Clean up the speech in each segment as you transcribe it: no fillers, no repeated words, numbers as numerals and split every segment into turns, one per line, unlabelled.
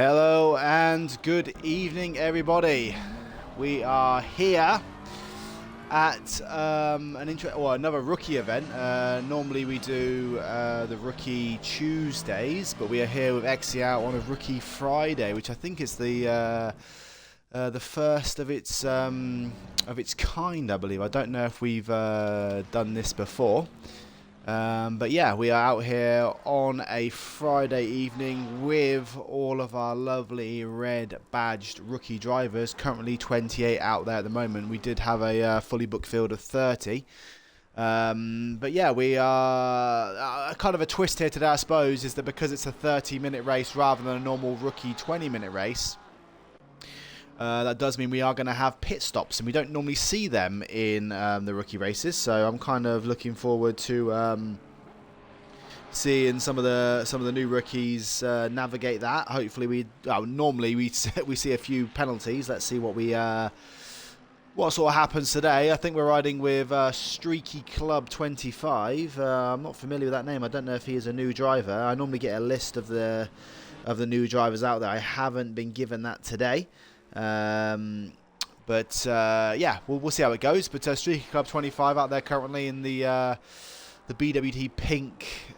Hello and good evening, everybody. We are here at another rookie event. Normally we do the rookie Tuesdays, but we are here with XCL on a rookie Friday, which I think is the first of its kind, I believe. I don't know if we've done this before. But yeah, we are out here on a Friday evening with all of our lovely red badged rookie drivers, currently 28 out there at the moment. We did have a fully booked field of 30. But yeah, we are kind of a twist here today, I suppose, is that because it's a 30-minute race rather than a normal rookie 20-minute race, that does mean we are going to have pit stops, and we don't normally see them in the rookie races. So I'm kind of looking forward to seeing some of the new rookies navigate that. Hopefully, normally we see a few penalties. Let's see what sort of happens today. I think we're riding with Streaky Club 25. I'm not familiar with that name. I don't know if he is a new driver. I normally get a list of the new drivers out there. I haven't been given that today. Yeah, we'll see how it goes. But Streaky Club 25 out there currently in the BWT pink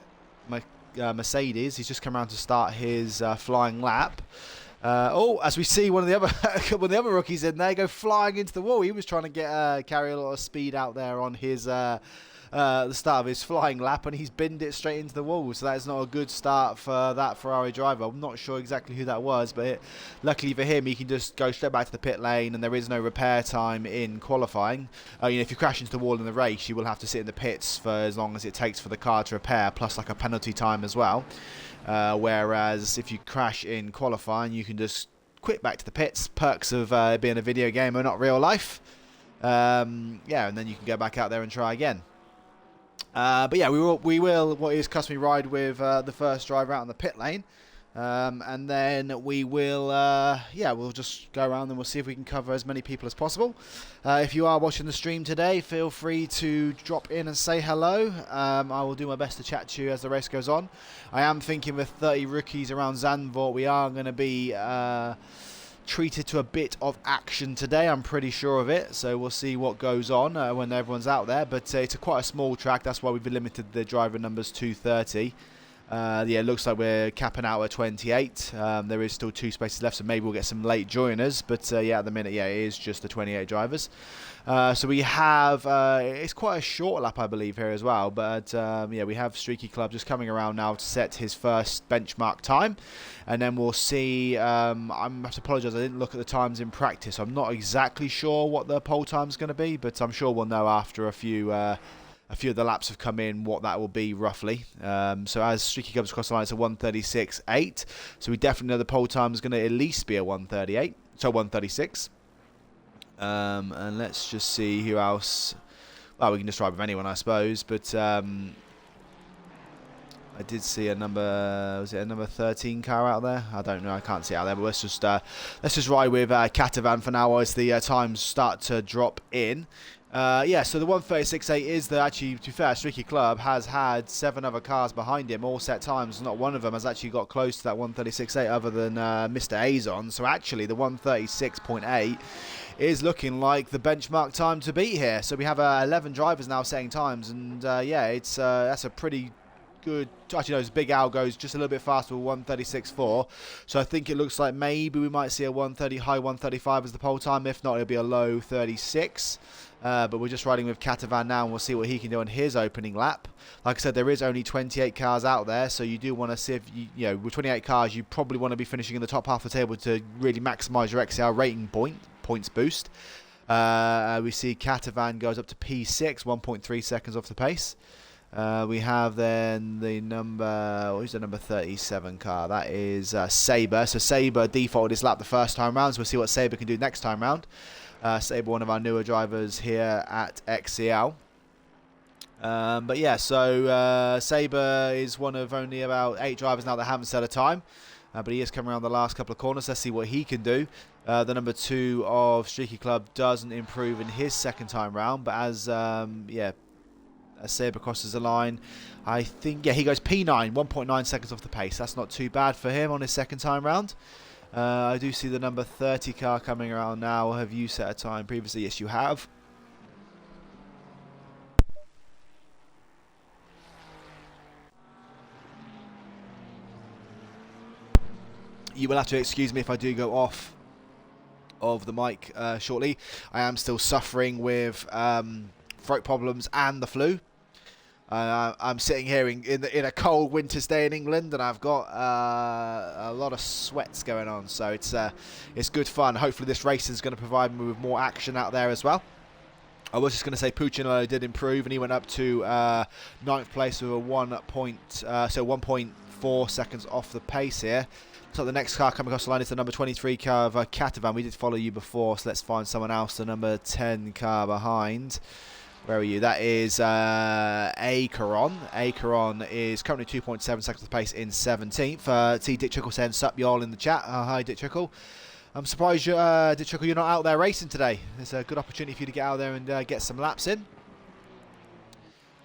Mercedes. He's just come around to start his flying lap. As we see one of the other rookies in there go flying into the wall. He was trying to carry a lot of speed out there on his the start of his flying lap, and he's binned it straight into the wall. So that is not a good start for that Ferrari driver. I'm not sure exactly who that was, but luckily for him, he can just go straight back to the pit lane, and there is no repair time in qualifying. If you crash into the wall in the race, you will have to sit in the pits for as long as it takes for the car to repair, plus like a penalty time as well. Whereas if you crash in qualifying, you can just quit back to the pits. Perks of being a video game and not real life. And then you can go back out there and try again. But yeah, we will what is customary ride with the first driver out on the pit lane, and then we will we'll just go around and we'll see if we can cover as many people as possible. If you are watching the stream today, feel free to drop in and say hello. I will do my best to chat to you as the race goes on. I am thinking with 30 rookies around Zandvoort, we are going to be treated to a bit of action today. I'm pretty sure of it, so we'll see what goes on when everyone's out there. But it's quite a small track, that's why we've limited the driver numbers to 30. It looks like we're capping out at 28. There is still 2 spaces left, so maybe we'll get some late joiners. But at the minute, it is just the 28 drivers. So we have, it's quite a short lap, I believe, here as well. But we have Streaky Club just coming around now to set his first benchmark time. And then we'll see, I have to apologise, I didn't look at the times in practice. I'm not exactly sure what the pole time's going to be, but I'm sure we'll know after a few of the laps have come in what that will be roughly. So as Streaky comes across the line, it's a 1:36.8. So we definitely know the pole time is going to at least be a 1:38, so 1:36. And let's just see who else. Well, we can just ride with anyone, I suppose. But I did see a number 13 car out there? I don't know, I can't see it out there. But let's just ride with Catavan for now as the times start to drop in. So the 1:36.8 is actually, to be fair, Streaky Club has had 7 other cars behind him, all set times. Not one of them has actually got close to that 1:36.8 other than Mr. Azon. So actually the 1:36.8 is looking like the benchmark time to beat here. So we have 11 drivers now setting times, and that's a pretty good. Actually, no, his Big Al goes just a little bit faster with 1:36.4. So I think it looks like maybe we might see a 1:30, high 1:35 as the pole time. If not, it'll be a low 36. But we're just riding with Catavan now, and we'll see what he can do on his opening lap. Like I said, there is only 28 cars out there, so you do want to see if with 28 cars, you probably want to be finishing in the top half of the table to really maximise your XCL rating points boost. We see Catavan goes up to P6, 1.3 seconds off the pace. We have then the who's the number 37 car? That is Sabre. So Sabre defaulted his lap the first time round, so we'll see what Sabre can do next time round. Sabre, one of our newer drivers here at XCL. Sabre is one of only about 8 drivers now that haven't set a time. But he is coming around the last couple of corners. Let's see what he can do. The number 2 of Streaky Club doesn't improve in his second time round, but as Sabre crosses the line, I think he goes P9, 1.9 seconds off the pace. That's not too bad for him on his second time round. I do see the number 30 car coming around now. Have you set a time previously? Yes, you have. You will have to excuse me if I do go off of the mic shortly. I am still suffering with throat problems and the flu. I'm sitting here in a cold winter's day in England, and I've got a lot of sweats going on, so it's good fun. Hopefully this race is going to provide me with more action out there as well. I was just going to say Puccinello did improve, and he went up to 9th place with a 1.4 seconds off the pace here. So the next car coming across the line is the number 23 car of Catavan. We did follow you before, so let's find someone else. The number 10 car behind. Where are you? That is Acheron. Acheron is currently 2.7 seconds off the pace in 17th. See Dick Trickle saying, sup y'all in the chat. Hi Dick Trickle. I'm surprised, Dick Trickle, you're not out there racing today. There's a good opportunity for you to get out there and get some laps in.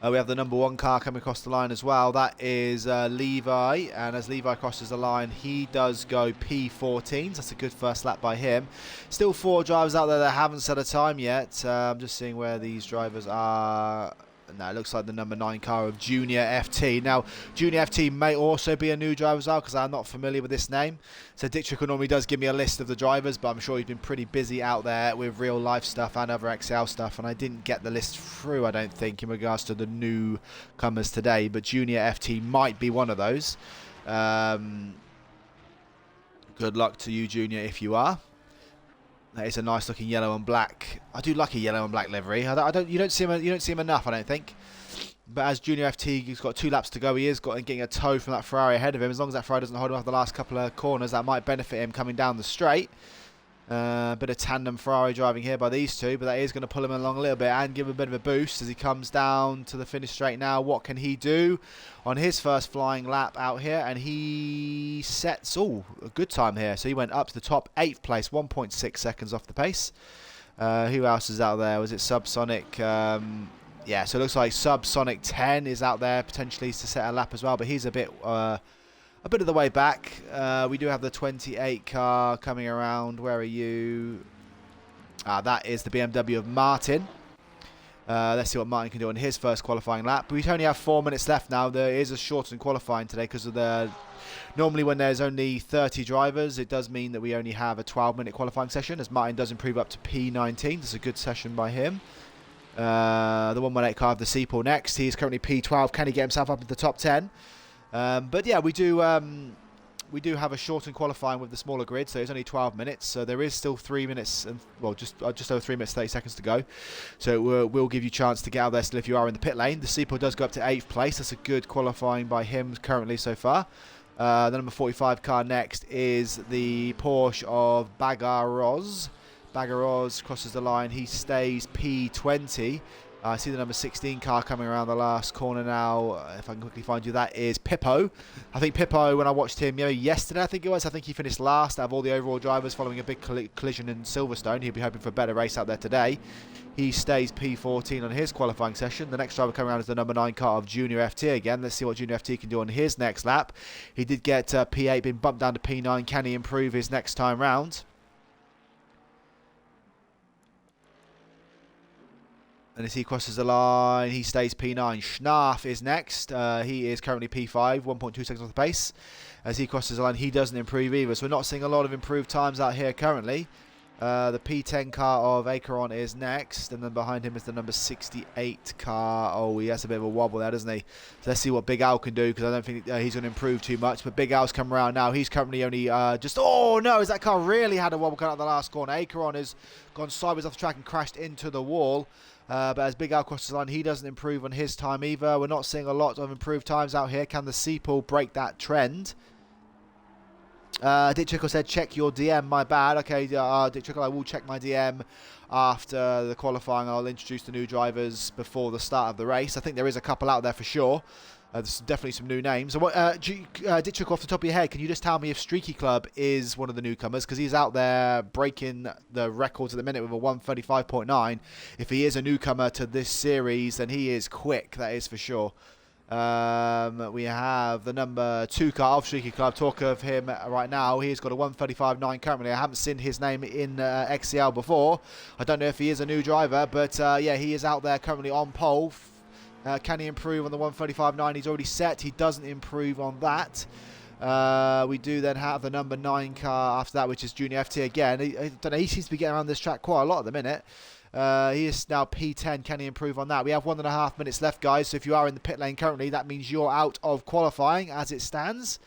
We have the number 1 car coming across the line as well. That is Levi, and as Levi crosses the line, he does go P14. So that's a good first lap by him. Still 4 drivers out there that haven't set a time yet. I'm just seeing where these drivers are. No, it looks like the number 9 car of Junior FT. Now, Junior FT may also be a new driver as well, because I'm not familiar with this name. So Dick Trickle normally does give me a list of the drivers, but I'm sure he's been pretty busy out there with real life stuff and other XCL stuff, and I didn't get the list through, I don't think, in regards to the newcomers today, but Junior FT might be one of those. Good luck to you, Junior, if you are. That is a nice looking yellow and black. I do like a yellow and black livery. You don't see him enough, I don't think. But as Junior FT, he's got 2 laps to go. He is getting a tow from that Ferrari ahead of him. As long as that Ferrari doesn't hold him off the last couple of corners, that might benefit him coming down the straight. Bit of tandem Ferrari driving here by these two, but that is going to pull him along a little bit and give him a bit of a boost as he comes down to the finish straight now. What can he do on his first flying lap out here? And he sets a good time here. So he went up to the top 8th place, 1.6 seconds off the pace. Who else is out there? Was it Subsonic? Yeah, so it looks like Subsonic 10 is out there potentially to set a lap as well, but he's a bit of the way back. We do have the 28 car coming around. Where are you? That is the BMW of Martin. Let's see what Martin can do on his first qualifying lap. We only have 4 minutes left now. There is a shortened qualifying today because of the... Normally when there's only 30 drivers, it does mean that we only have a 12-minute qualifying session, as Martin does improve up to P19. It's a good session by him. The 118 car of the Seapool next. He's currently P12. Can he get himself up into the top 10? But yeah, we do have a shortened qualifying with the smaller grid, so it's only 12 minutes. So there is still 3 minutes and just over 3 minutes 30 seconds to go. So it will give you a chance to get out there still if you are in the pit lane. The Seapool does go up to 8th place. That's a good qualifying by him currently so far. The number 45 car next is the Porsche of Bagaroz. Bagaroz crosses the line. He stays P20. I see the number 16 car coming around the last corner now. If I can quickly find you, that is Pippo. I think Pippo, when I watched him yesterday, I think he finished last out of all the overall drivers following a big collision in Silverstone. He'll be hoping for a better race out there today. He stays P14 on his qualifying session. The next driver coming around is the number 9 car of Junior FT again. Let's see what Junior FT can do on his next lap. He did get P8, been bumped down to P9. Can he improve his next time round? And as he crosses the line, he stays P9. Schnarf is next. He is currently P5, 1.2 seconds off the pace. As he crosses the line, he doesn't improve either. So we're not seeing a lot of improved times out here currently. The P10 car of Acheron is next. And then behind him is the number 68 car. Oh, he has a bit of a wobble there, doesn't he? So let's see what Big Al can do, because I don't think he's going to improve too much. But Big Al's come around now. He's currently only just... Oh, no, as that car really had a wobble coming out of the last corner. Acheron has gone sideways off the track and crashed into the wall. But as Big Al crosses the line, he doesn't improve on his time either. We're not seeing a lot of improved times out here. Can the Seapool break that trend? Dick Trickle said, check your DM, my bad. Okay, Dick Trickle, I will check my DM after the qualifying. I'll introduce the new drivers before the start of the race. I think there is a couple out there for sure. There's definitely some new names. So Dick Trickle, off the top of your head, can you just tell me if Streaky Club is one of the newcomers? Because he's out there breaking the records at the minute with a 135.9. If he is a newcomer to this series, then he is quick, that is for sure. We have the number 2 car of Streaky Club. Talk of him right now. He's got a 135.9 currently. I haven't seen his name in XCL before. I don't know if he is a new driver, but yeah, he is out there currently on pole. Can he improve on the 135.9? He's already set. He doesn't improve on that. We do then have the number 9 car after that, which is Junior FT again. I don't know, he seems to be getting around this track quite a lot at the minute. He is now P10. Can he improve on that? We have 1.5 minutes left, guys. So if you are in the pit lane currently, that means you're out of qualifying as it stands.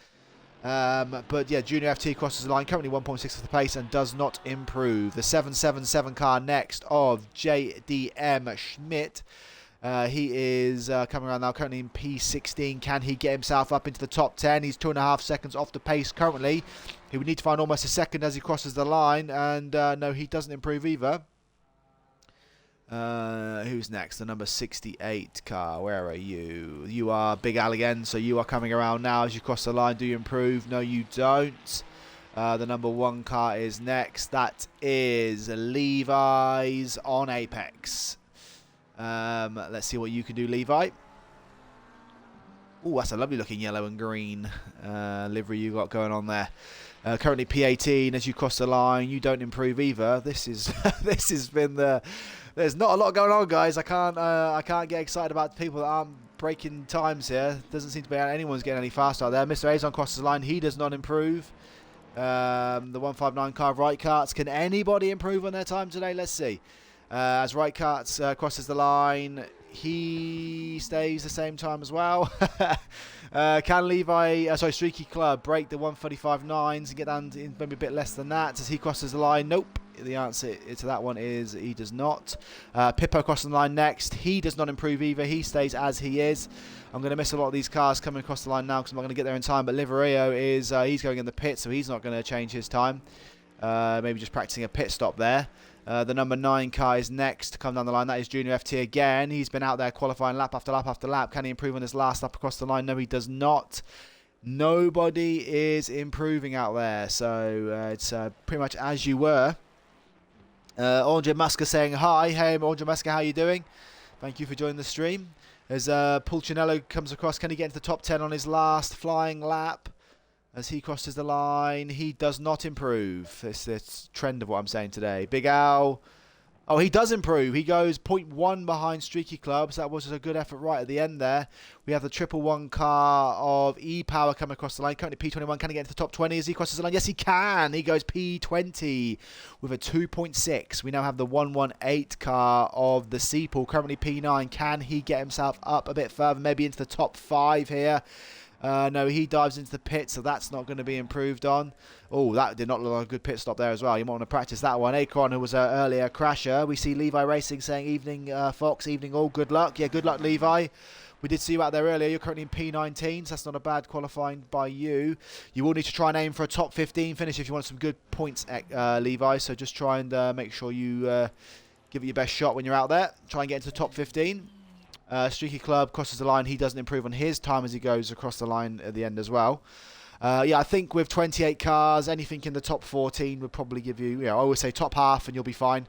But yeah, Junior FT crosses the line, currently 1.6 of the pace and does not improve. The 777 car next of JDM Schmidt. He is coming around now, currently in P16. Can he get himself up into the top 10? He's 2.5 seconds off the pace currently. He would need to find almost a second as he crosses the line, and no, he doesn't improve either. Who's next? The number 68 car. Where are you? You are Big Al again, so you are coming around now as you cross the line. Do you improve? No, you don't. The number 1 car is next. That is Levi's on Apex. Let's see what you can do, Levi. Oh, that's a lovely looking yellow and green livery you got going on there. Currently P18 as you cross the line. You don't improve either. This is this has been the. There's not a lot going on, guys. I can't get excited about people that aren't breaking times here. Doesn't seem to be anyone's getting any faster out there. Mr. Azon crosses the line. He does not improve. The 159 car of Right Carts. Can anybody improve on their time today? Let's see. As Right Carts crosses the line, he stays the same time as well. Can Levi, Streaky Club, break the 135.9s and get down to maybe a bit less than that as he crosses the line? Nope. The answer to that one is he does not. Pippo crossing the line next. He does not improve either. He stays as he is. I'm going to miss a lot of these cars coming across the line now because I'm not going to get there in time. But Liverio is he's going in the pit, so he's not going to change his time. Maybe just practicing a pit stop there. The number 9 car is next to come down the line. That is Junior FT again. He's been out there qualifying lap after lap after lap. Can he improve on his last lap across the line? No, he does not. Nobody is improving out there. So it's pretty much as you were. Orange Muska saying hi. Hey, Orange Muska, how are you doing? Thank you for joining the stream. As Pulcinello comes across, can he get into the top 10 on his last flying lap? As he crosses the line, he does not improve. It's this trend of what I'm saying today. Big Al. Oh, he does improve. He goes 0.1 behind Streaky Club. So that was a good effort right at the end there. We have the 111 car of E-Power coming across the line. Currently P21. Can he get into the top 20 as he crosses the line? Yes, he can. He goes P20 with a 2.6. We now have the 118 car of the Seapool. Currently P9. Can he get himself up a bit further? Maybe into the top 5 here. No, he dives into the pit, so that's not going to be improved on. Oh, that did not look like a good pit stop there as well. You might want to practice that one. Acorn, who was an earlier crasher. We see Levi Racing saying, evening, Fox, evening all, good luck. Yeah, good luck, Levi. We did see you out there earlier. You're currently in P19, so that's not a bad qualifying by you. You will need to try and aim for a top 15 finish if you want some good points, Levi. So just try and make sure you give it your best shot when you're out there. Try and get into the top 15. Streaky Club crosses the line. He doesn't improve on his time as he goes across the line at the end as well. Yeah, I think with 28 cars, anything in the top 14 would probably give you, I always say top half and you'll be fine.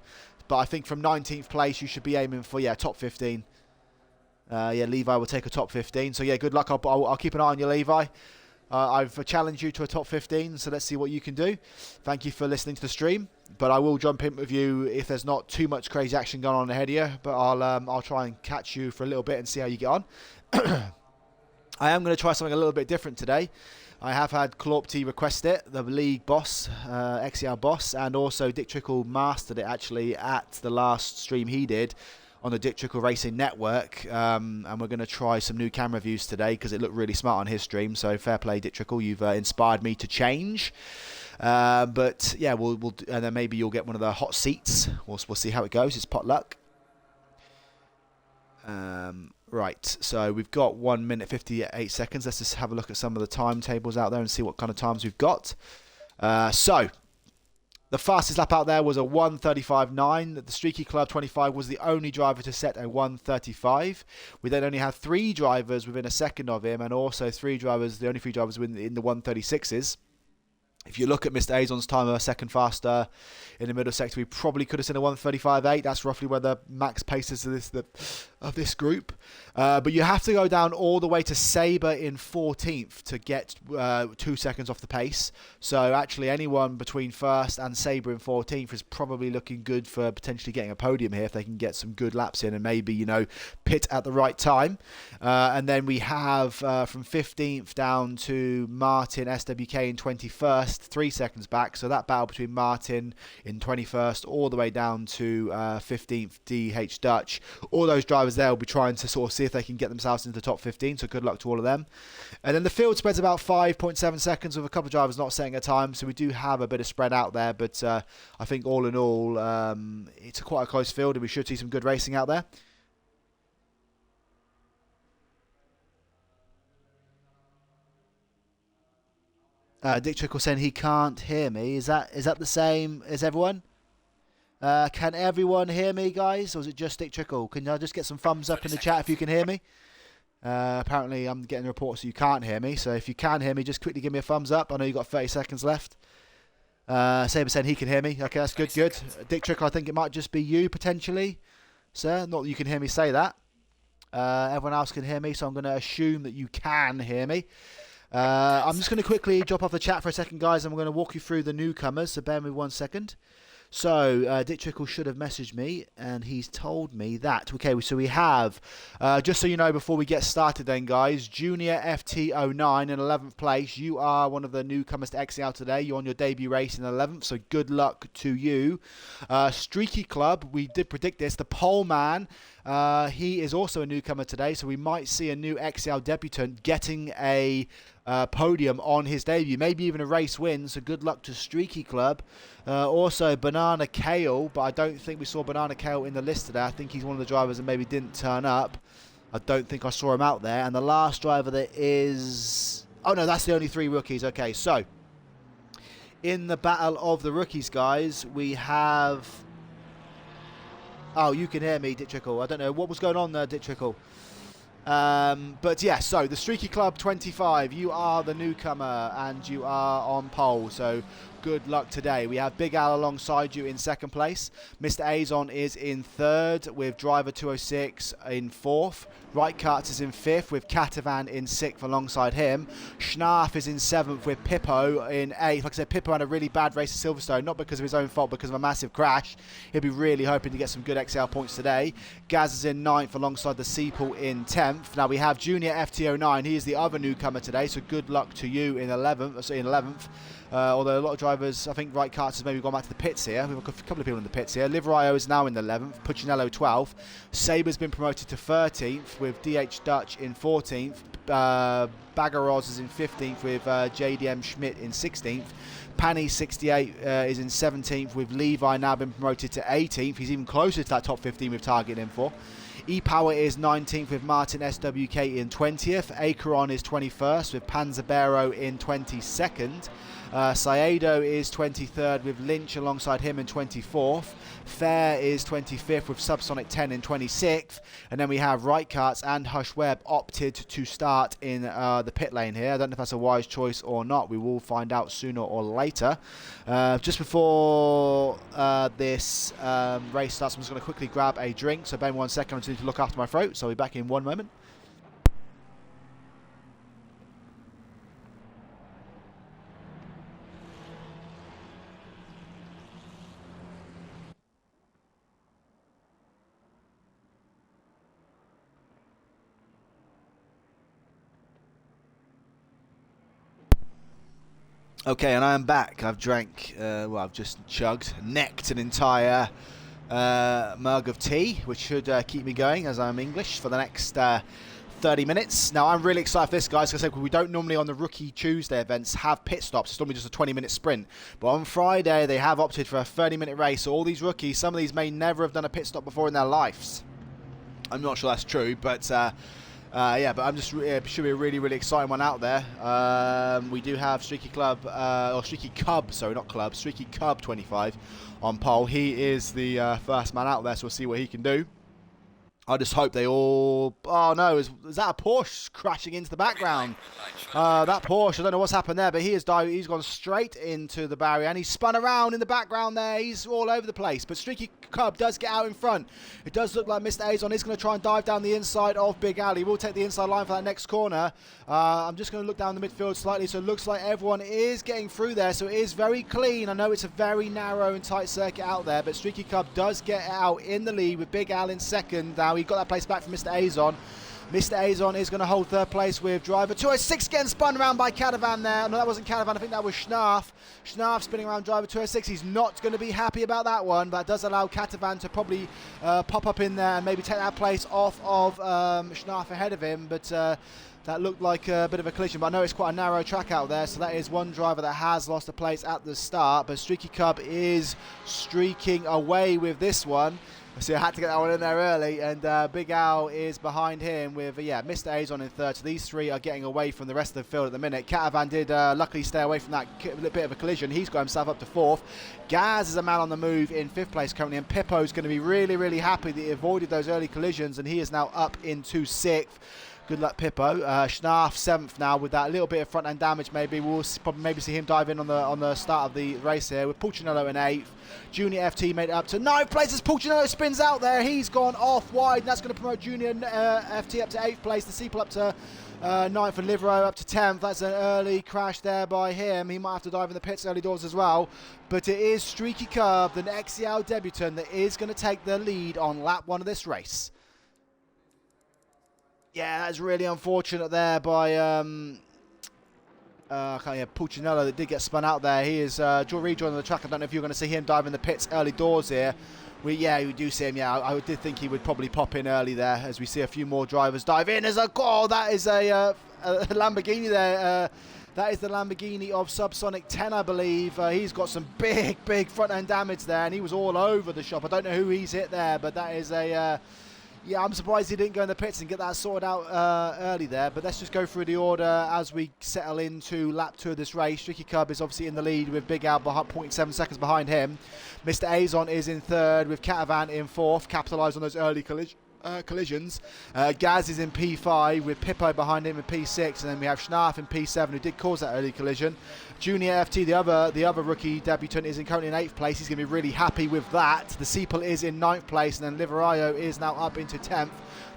But I think from 19th place, you should be aiming for, top 15. Yeah, Levi will take a top 15. So, yeah, good luck. I'll keep an eye on you, Levi. I've challenged you to a top 15, so let's see what you can do. Thank you for listening to the stream. But I will jump in with you if there's not too much crazy action going on ahead of you. But I'll try and catch you for a little bit and see how you get on. I am going to try something a little bit different today. I have had Clawpty request it, the league boss, XCL boss, and also Dick Trickle mastered it actually at the last stream he did on the Dick Trickle Racing Network, and we're going to try some new camera views today because it looked really smart on his stream. So fair play, Dick Trickle, you've inspired me to change. But yeah, we'll and then maybe you'll get one of the hot seats. We'll see how it goes. It's potluck. Right, so we've got 1 minute 58 seconds. Let's just have a look at some of the timetables out there and see what kind of times we've got. So the fastest lap out there was a 1:35.9. The Streaky Club 25 was the only driver to set a 1:35. We then only had 3 drivers within a second of him, and also the only 3 drivers within the 1:36s. If you look at Mr. Azon's time, a second faster in the middle sector, we probably could have seen a 1:35.8. That's roughly where the max pace is of this group. But you have to go down all the way to Sabre in 14th to get 2 seconds off the pace. So actually anyone between first and Sabre in 14th is probably looking good for potentially getting a podium here if they can get some good laps in and maybe, you know, pit at the right time. And then we have from 15th down to Martin SWK in 21st, 3 seconds back. So that battle between Martin in 21st all the way down to 15th DH Dutch. All those drivers there will be trying to sort of see if they can get themselves into the top 15, so good luck to all of them. And then the field spread's about 5.7 seconds with a couple of drivers not setting a time, so we do have a bit of spread out there, but I think all in all it's quite a close field and we should see some good racing out there. Dick Trickle saying he can't hear me. Is that the same as everyone? Can everyone hear me, guys? Or is it just Dick Trickle? Can I just get some thumbs up in the chat if you can hear me? Apparently, I'm getting reports you can't hear me. So if you can hear me, just quickly give me a thumbs up. I know you've got 30 seconds left. Saber saying he can hear me. Okay, that's good, good. Dick Trickle, I think it might just be you, potentially, sir. Not that you can hear me say that. Everyone else can hear me, so I'm going to assume that you can hear me. I'm just going to quickly drop off the chat for a second, guys, and I'm going to walk you through the newcomers, so bear with me 1 second. So, Dick Trickle should have messaged me, and he's told me that. Okay, so we have, just so you know before we get started then, guys, Junior FT09 in 11th place. You are one of the newcomers to XCL today. You're on your debut race in 11th, so good luck to you. Streaky Club, we did predict this. The pole man, he is also a newcomer today, so we might see a new XCL debutant getting a podium on his debut, maybe even a race win, so good luck to Streaky Club. Also Banana Kale, but I don't think we saw Banana Kale in the list today. I think he's one of the drivers that maybe didn't turn up. I don't think I saw him out there. And the last driver that is... Oh no, that's the only 3 rookies. Okay, so in the battle of the rookies, guys, we have... Oh, you can hear me, Dick Trickle. I don't know what was going on there, Dick Trickle. But yeah, so the Streaky Club 25, you are the newcomer and you are on pole, so good luck today. We have Big Al alongside you in 2nd place. Mr. Azon is in 3rd with driver 206 in 4th. Right Karts is in 5th with Catavan in 6th alongside him. Schnarf is in 7th with Pippo in 8th. Like I said, Pippo had a really bad race at Silverstone, not because of his own fault, because of a massive crash. He'll be really hoping to get some good XL points today. Gaz is in 9th alongside the Seapool in 10th. Now we have Junior FT09. He is the other newcomer today, so good luck to you in 11th. Although a lot of drivers, I think Right Karts has maybe gone back to the pits here. We've got a couple of people in the pits here. Liverio is now in 11th, Puccinello 12th. Saber's been promoted to 13th with DH Dutch in 14th. Bagaroz is in 15th with JDM Schmidt in 16th. Pani 68 is in 17th with Levi now been promoted to 18th. He's even closer to that top 15 with Target in for. E-Power is 19th with Martin SWK in 20th. Acheron is 21st with Panzabero in 22nd. Saedo is 23rd with Lynch alongside him in 24th. Fair is 25th with Subsonic 10 in 26th. And then we have Right Karts and Hush Webb opted to start in the pit lane here. I don't know if that's a wise choice or not. We will find out sooner or later. Just before this race starts, I'm just going to quickly grab a drink. So bear 1 second, I just need to look after my throat. So I'll be back in 1 moment. Okay, and I am back. I've drank, well, I've just necked an entire mug of tea, which should keep me going as I'm English for the next 30 minutes. Now, I'm really excited for this, guys, because we don't normally on the Rookie Tuesday events have pit stops. It's normally just a 20-minute sprint. But on Friday, they have opted for a 30-minute race. So all these rookies, some of these may never have done a pit stop before in their lives. I'm not sure that's true, but... yeah, but I'm just should be a really, really exciting one out there. We do have Streaky Club, or Streaky Cub, sorry, not Club, Streaky Cub 25 on pole. He is the first man out there, so we'll see what he can do. I just hope they all... Oh, no. Is that a Porsche crashing into the background? That Porsche, I don't know what's happened there, but he has dived. He's gone straight into the barrier, and he's spun around in the background there. He's all over the place, but Streaky Cub does get out in front. It does look like Mr. Azon is going to try and dive down the inside of Big Al. He will take the inside line for that next corner. I'm just going to look down the midfield slightly, so it looks like everyone is getting through there, so it is very clean. I know it's a very narrow and tight circuit out there, but Streaky Cub does get out in the lead with Big Al in second. Now he got that place back from Mr. Azon. Mr. Azon is going to hold third place with driver 206 getting spun around by Catavan there. No, that wasn't Catavan. I think that was Schnarf. Schnarf spinning around driver 206. He's not going to be happy about that one. That does allow Catavan to probably pop up in there and maybe take that place off of Schnarf ahead of him. But that looked like a bit of a collision. But I know it's quite a narrow track out there. So that is one driver that has lost a place at the start. But Streaky Cub is streaking away with this one. So I had to get that one in there early, and Big Al is behind him with, Mr. Azon in third. So these three are getting away from the rest of the field at the minute. Catavan did luckily stay away from that bit of a collision. He's got himself up to fourth. Gaz is a man on the move in fifth place currently, and Pippo's going to be really, really happy that he avoided those early collisions, and he is now up into sixth. Good luck, Pippo. Schnarf seventh now with that little bit of front end damage. Maybe we'll probably maybe see him dive in on the start of the race here with Pulcinello in eighth. Junior FT made it up to ninth place as Pulcinello spins out there. He's gone off wide, and that's going to promote Junior FT up to eighth place. The Seaple up to ninth, and Livero up to 10th. That's an early crash there by him. He might have to dive in the pits early doors as well. But it is Streaky Cub, the XCL debutant, that is going to take the lead on lap one of this race. Yeah, that's really unfortunate there by Pulcinello that did get spun out there. He is rejoining the track. I don't know if you're going to see him dive in the pits early doors here. We do see him. Yeah, I did think he would probably pop in early there as we see a few more drivers dive in. As a goal, that is a Lamborghini there. That is the Lamborghini of Subsonic 10, I believe. He's got some big front end damage there, and he was all over the shop. I don't know who he's hit there, but that is a... Yeah, I'm surprised he didn't go in the pits and get that sorted out early there. But let's just go through the order as we settle into lap 2 of this race. Streaky Cub is obviously in the lead with Big Al 0.7 seconds behind him. Mr. Azon is in third with Catavan in fourth. Capitalise on those early collisions. Gaz is in P5 with Pippo behind him in P6, and then we have Schnarf in P7 who did cause that early collision. Junior FT, the other rookie debutant, is currently in 8th place. He's going to be really happy with that. The Seaple is in 9th place, and then Liveraio is now up into 10th,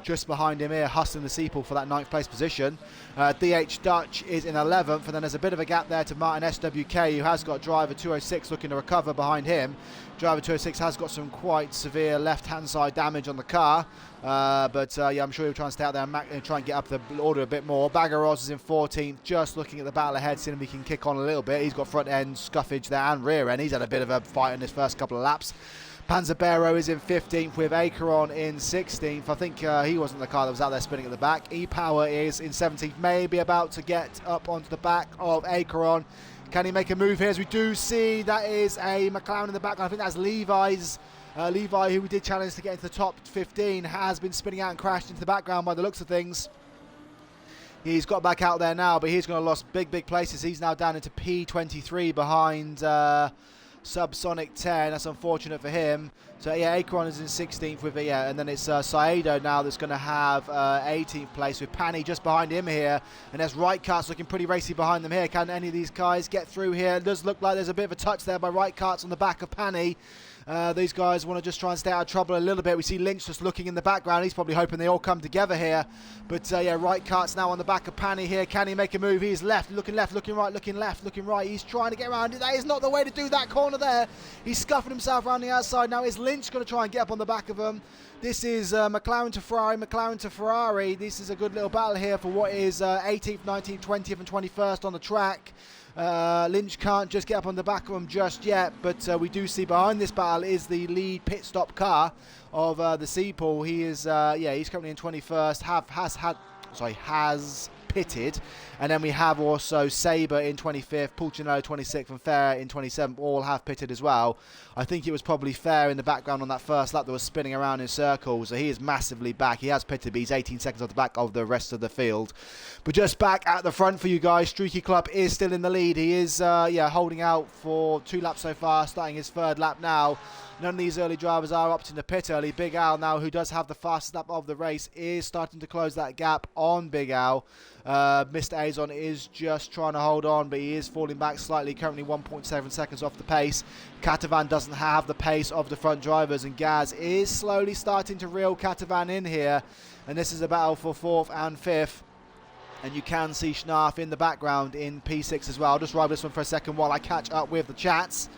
just behind him here, hustling the Seaple for that 9th place position. DH Dutch is in 11th, and then there's a bit of a gap there to Martin SWK, who has got driver 206 looking to recover behind him. Driver 206 has got some quite severe left-hand side damage on the car, but I'm sure he'll try and stay out there and try and get up the order a bit more. Bagaros is in 14th, just looking at the battle ahead, seeing if he can kick on a little bit. He's got front end scuffage there and rear end. He's had a bit of a fight in his first couple of laps. Panzabero is in 15th with Acheron in 16th. I think he wasn't the car that was out there spinning at the back. E-Power is in 17th, maybe about to get up onto the back of Acheron. Can he make a move here? As we do see, that is a McLaren in the back. I think that's Levi's. Levi, who we did challenge to get into the top 15, has been spinning out and crashed into the background by the looks of things. He's got back out there now, but he's going to lose big places. He's now down into P23 behind Subsonic 10. That's unfortunate for him. So yeah, Acheron is in 16th with and then it's Saedo now that's going to have 18th place with Pani just behind him here, and there's Right Karts looking pretty racy behind them here. Can any of these guys get through here? It does look like there's a bit of a touch there by Right Karts on the back of Pani. These guys want to just try and stay out of trouble a little bit. We see Lynch just looking in the background. He's probably hoping they all come together here. But Right Kart's now on the back of Pani here. Can he make a move? He's left, looking right, looking left, looking right. He's trying to get around it. That is not the way to do that corner there. He's scuffing himself around the outside. Now is Lynch going to try and get up on the back of him? This is McLaren to Ferrari. This is a good little battle here for what is 18th, 19th, 20th and 21st on the track. Lynch can't just get up on the back of him just yet, but we do see behind this battle is the lead pit stop car of the Seaple. He is, he's currently in 21st. Has pitted. And then we have also Sabre in 25th, Pulcinello 26th, and Fair in 27th, all have pitted as well. I think it was probably Fair in the background on that first lap that was spinning around in circles, so he is massively back. He has pitted, but he's 18 seconds off the back of the rest of the field. But just back at the front for you guys, Streaky Club is still in the lead. He is holding out for 2 laps so far, starting his 3rd lap now. None of these early drivers are opting to pit early. Big Al now, who does have the fastest lap of the race, is starting to close that gap on Big Al. Mr. Azon is just trying to hold on, but he is falling back slightly, currently 1.7 seconds off the pace. Catavan doesn't have the pace of the front drivers, and Gaz is slowly starting to reel Catavan in here. And this is a battle for 4th and 5th. And you can see Schnarf in the background in P6 as well. I'll just ride this one for a second while I catch up with the chats.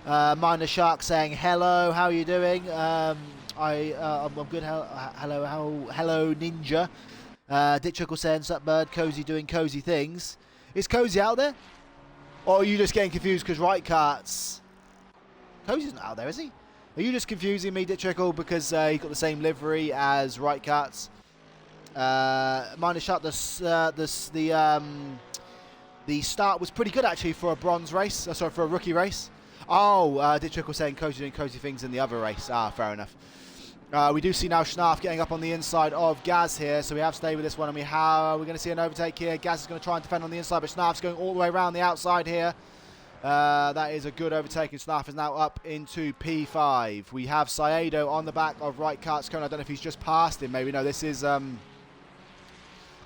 Minor Shark saying hello, how are you doing? I'm good. Hello Ninja. Dick Chuckle saying sup bird, Cozy doing cozy things. Is Cozy out there? Or are you just getting confused because Right Karts? Cozy's not out there, is he? Are you just confusing me, Dick Chuckle, because he's got the same livery as Right Karts? Minor Shark, the start was pretty good actually for a bronze race. Sorry, for a rookie race. Oh, Dick Chuckle saying Cozy doing cozy things in the other race. Ah, fair enough. We do see now Schnarf getting up on the inside of Gaz here, so we have stayed with this one, and we're going to see an overtake here. Gaz is going to try and defend on the inside, but Schnarf's going all the way around the outside here. That is a good overtake, and Schnarf is now up into P5. We have Saedo on the back of Right Karts. I don't know if he's just passed him, maybe. No, this is... I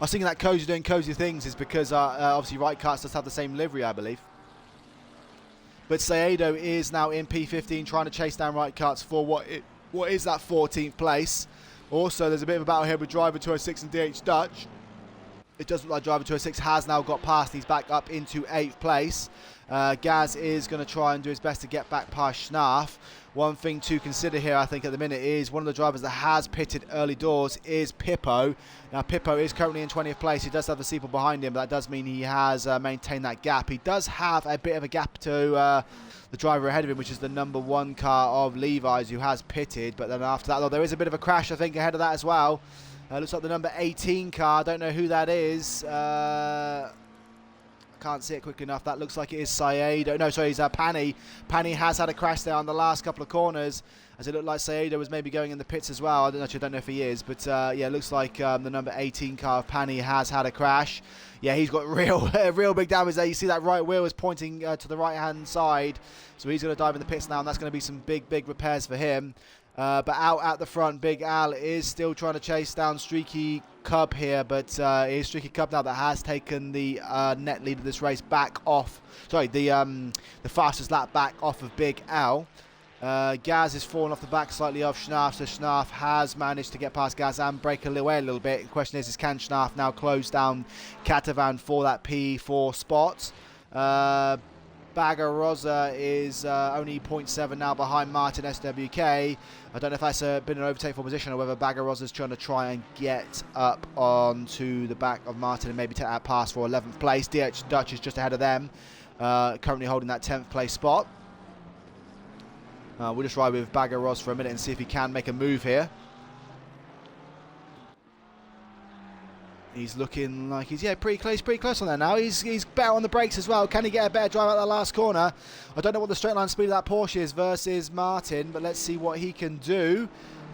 was thinking that Cozy doing cozy things is because obviously Right Karts does have the same livery, I believe. But Saedo is now in P15 trying to chase down Right Karts for what is that 14th place. Also, there's a bit of a battle here with Driver 206 and DH Dutch. It does look like Driver 206 has now got past. He's back up into 8th place. Gaz is going to try and do his best to get back past Schnarf. One thing to consider here, I think, at the minute is one of the drivers that has pitted early doors is Pippo. Now, Pippo is currently in 20th place. He does have the Seaple behind him, but that does mean he has maintained that gap. He does have a bit of a gap to the driver ahead of him, which is the number 1 car of Levi's, who has pitted. But then after that, though, there is a bit of a crash, I think, ahead of that as well. Looks like the number 18 car. I don't know who that is. Can't see it quick enough. That looks like it is Saedo. No, sorry, it's Pani. Pani has had a crash there on the last couple of corners, as it looked like Saedo was maybe going in the pits as well. I don't know if he is, but yeah, it looks like the number 18 car of Pani has had a crash. Yeah, he's got real big damage there. You see that right wheel is pointing to the right-hand side, so he's going to dive in the pits now, and that's going to be some big repairs for him. But out at the front, Big Al is still trying to chase down Streaky Cub here, but it is Streaky Cub now that has taken the net lead of this race back off. Sorry, the fastest lap back off of Big Al. Gaz is falling off the back slightly of Schnarf, so Schnarf has managed to get past Gaz and break away a little bit. The question is can Schnarf now close down Catavan for that P4 spot? Bagarosa is only 0.7 now behind Martin SWK. I don't know if that's been an overtake for position or whether Bagarosa is trying to try and get up onto the back of Martin and maybe take that pass for 11th place. DH Dutch is just ahead of them, currently holding that 10th place spot. We'll just ride with Bagarosa for a minute and see if he can make a move here. He's looking like he's pretty close on there now. He's better on the brakes as well. Can he get a better drive out that last corner? I don't know what the straight line speed of that Porsche is versus Martin, but let's see what he can do.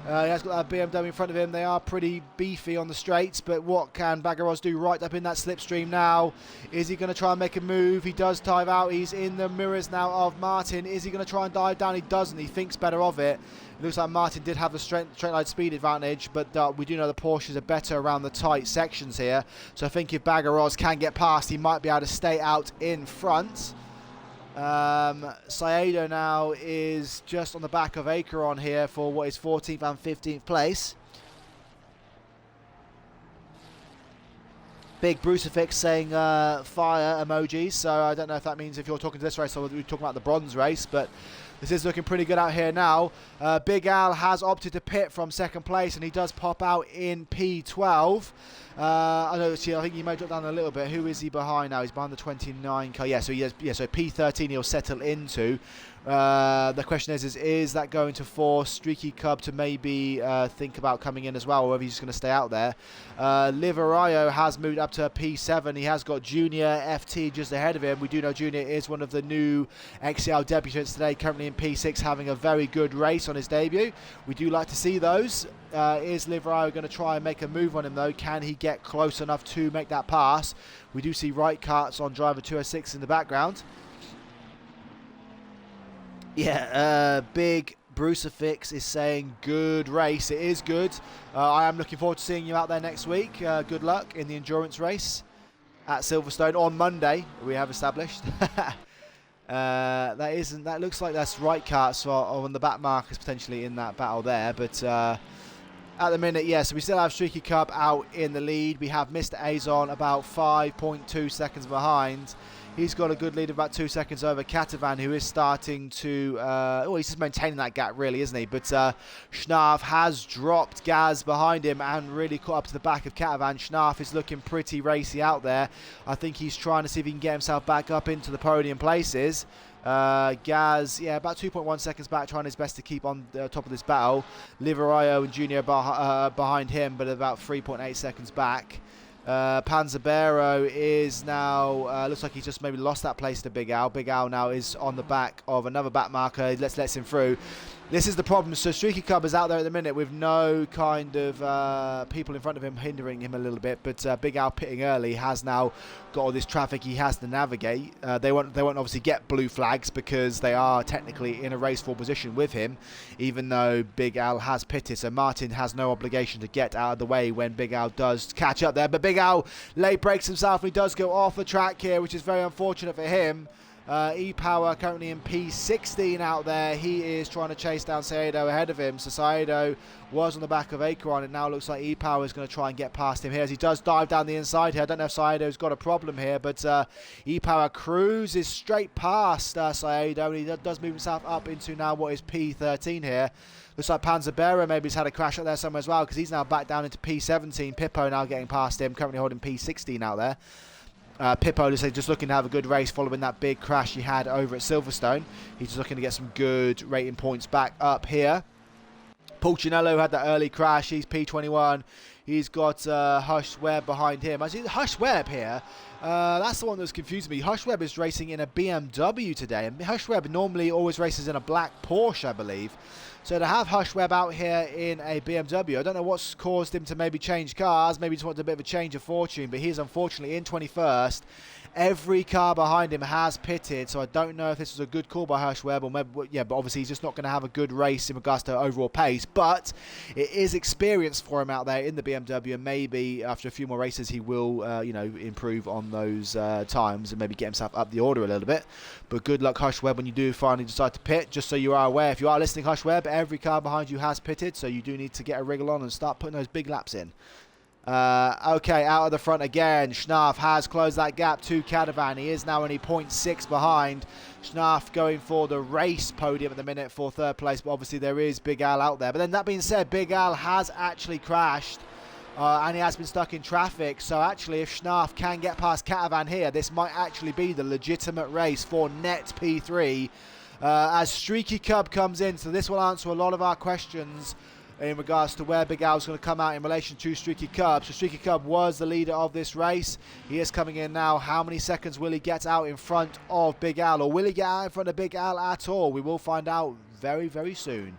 He has got that BMW in front of him. They are pretty beefy on the straights, but what can Bagaros do right up in that slipstream now? Is he going to try and make a move? He does dive out. He's in the mirrors now of Martin. Is he going to try and dive down? He doesn't. He thinks better of it. It looks like Martin did have the straight line speed advantage, but we do know the Porsches are better around the tight sections here. So I think if Bagaros can get past, he might be able to stay out in front. Saedo now is just on the back of Acheron here for what is 14th and 15th place. Big Brucifix saying fire emojis, so I don't know if that means if you're talking to this race or we're talking about the bronze race, but This is looking pretty good out here now. Big Al has opted to pit from second place, and he does pop out in P12. I know. See, I think he may drop down a little bit. Who is he behind now? He's behind the 29 car. Yeah, so he has, so P13 he'll settle into. The question is that going to force Streaky Cub to maybe think about coming in as well, or whether he's just going to stay out there? Liverayo has moved up to a P7. He has got Junior FT just ahead of him. We do know Junior is one of the new XCL debutants today, currently in P6, having a very good race on his debut. We do like to see those. Is Liverayo going to try and make a move on him though? Can he get close enough to make that pass? We do see right carts on driver 206 in the background. Yeah, Big Brucifix is saying good race. It is good. I am looking forward to seeing you out there next week. Good luck in the endurance race at Silverstone on Monday, we have established. That looks like that's right carts on the back markers potentially in that battle there, but at the minute, yes, so we still have Streaky Cub out in the lead. We have Mr. Azon about 5.2 seconds behind. He's got a good lead of about 2 seconds over Catavan, who is starting to... he's just maintaining that gap, really, isn't he? But Schnarf has dropped Gaz behind him and really caught up to the back of Catavan. Schnarf is looking pretty racy out there. I think he's trying to see if he can get himself back up into the podium places. Gaz, yeah, about 2.1 seconds back, trying his best to keep on the top of this battle. Liverayo and Junior behind him, but about 3.8 seconds back. Panzabero is now, looks like he's just maybe lost that place to Big Al. Big Al now is on the back of another back marker. Lets him through. This is the problem. So Streaky Cub is out there at the minute with no kind of people in front of him hindering him a little bit. But Big Al pitting early has now got all this traffic he has to navigate. They won't obviously get blue flags because they are technically in a race for position with him, even though Big Al has pitted. So Martin has no obligation to get out of the way when Big Al does catch up there. But Big Al late breaks himself and he does go off the track here, which is very unfortunate for him. E-Power currently in P16 out there. He is trying to chase down Saedo ahead of him. So Saedo was on the back of Acheron. It now looks like E-Power is going to try and get past him here as he does dive down the inside here. I don't know if Saedo's got a problem here, but E-Power cruises straight past Saedo, and he does move himself up into now what is P13 here. Looks like Panzabera maybe has had a crash up there somewhere as well, because he's now back down into P17. Pippo now getting past him, currently holding P16 out there. Pippo just looking to have a good race following that big crash he had over at Silverstone. He's just looking to get some good rating points back up here. Pulcinello had that early crash. He's P21. He's got Hush Webb behind him. I see Hush Webb here. That's the one that's confused me. Hush Webb is racing in a BMW today. And Hush Webb normally always races in a black Porsche, I believe. So to have Hush Webb out here in a BMW, I don't know what's caused him to maybe change cars. Maybe just wanted a bit of a change of fortune. But he's unfortunately in 21st. Every car behind him has pitted, so I don't know if this was a good call by Hush Webb, or maybe, yeah, but obviously he's just not going to have a good race in regards to overall pace. But it is experience for him out there in the BMW, and maybe after a few more races he will, improve on those times and maybe get himself up the order a little bit. But good luck, Hush Webb, when you do finally decide to pit. Just so you are aware, if you are listening, Hush Webb, every car behind you has pitted, so you do need to get a wriggle on and start putting those big laps in. Okay, out of the front again. Schnarf has closed that gap to Cadavan. He is now only 0.6 behind. Schnarf going for the race podium at the minute for third place, but obviously there is Big Al out there. But then that being said, Big Al has actually crashed. And he has been stuck in traffic. So actually, if Schnarf can get past Catavan here, this might actually be the legitimate race for net P3 as Streaky Cub comes in. So this will answer a lot of our questions in regards to where Big Al's going to come out in relation to Streaky Cub. So Streaky Cub was the leader of this race. He is coming in now. How many seconds will he get out in front of Big Al? Or will he get out in front of Big Al at all? We will find out very, very soon.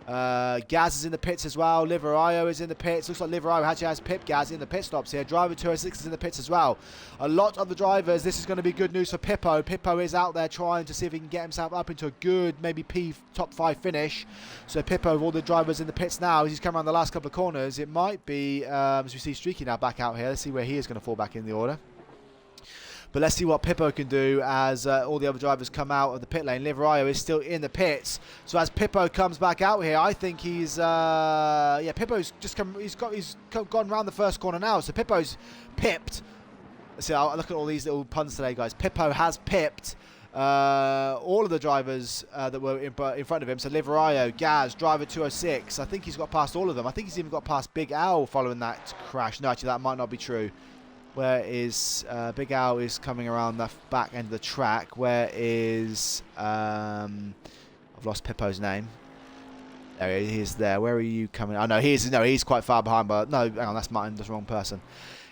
Gaz is in the pits as well. Liverayo is in the pits. Looks like Liverayo actually has Pip Gaz in the pit stops here. Driver 206 is in the pits as well. A lot of the drivers, this is going to be good news for Pippo. Pippo is out there trying to see if he can get himself up into a good, maybe top 5 finish. So Pippo, with all the drivers in the pits now, as he's come around the last couple of corners, it might be, as we see Streaky now back out here. Let's see where he is going to fall back in the order. But let's see what Pippo can do as all the other drivers come out of the pit lane. Liverayo is still in the pits. So as Pippo comes back out here, I think he's... Pippo's just come... He's gone around the first corner now. So Pippo's pipped. See, I'll look at all these little puns today, guys. Pippo has pipped all of the drivers that were in front of him. So Liverio, Gaz, driver 206. I think he's got past all of them. I think he's even got past Big Al following that crash. No, actually, that might not be true. Where is Big Al is coming around the back end of the track. Where is I've lost Pippo's name. There he is. There. Where are you coming? Oh no, he's quite far behind. But no, hang on, that's Martin. That's the wrong person.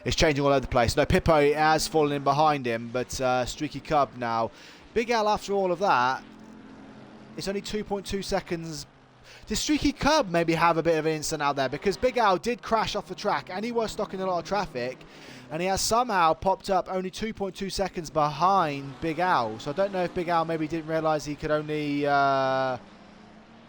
It's changing all over the place. No, Pippo has fallen in behind him, but Streaky Cub now. Big Al, after all of that, it's only 2.2 seconds. Does Streaky Cub maybe have a bit of an incident out there? Because Big Al did crash off the track and he was stuck in a lot of traffic. And he has somehow popped up only 2.2 seconds behind Big Al. So I don't know if Big Al maybe didn't realise he could only... do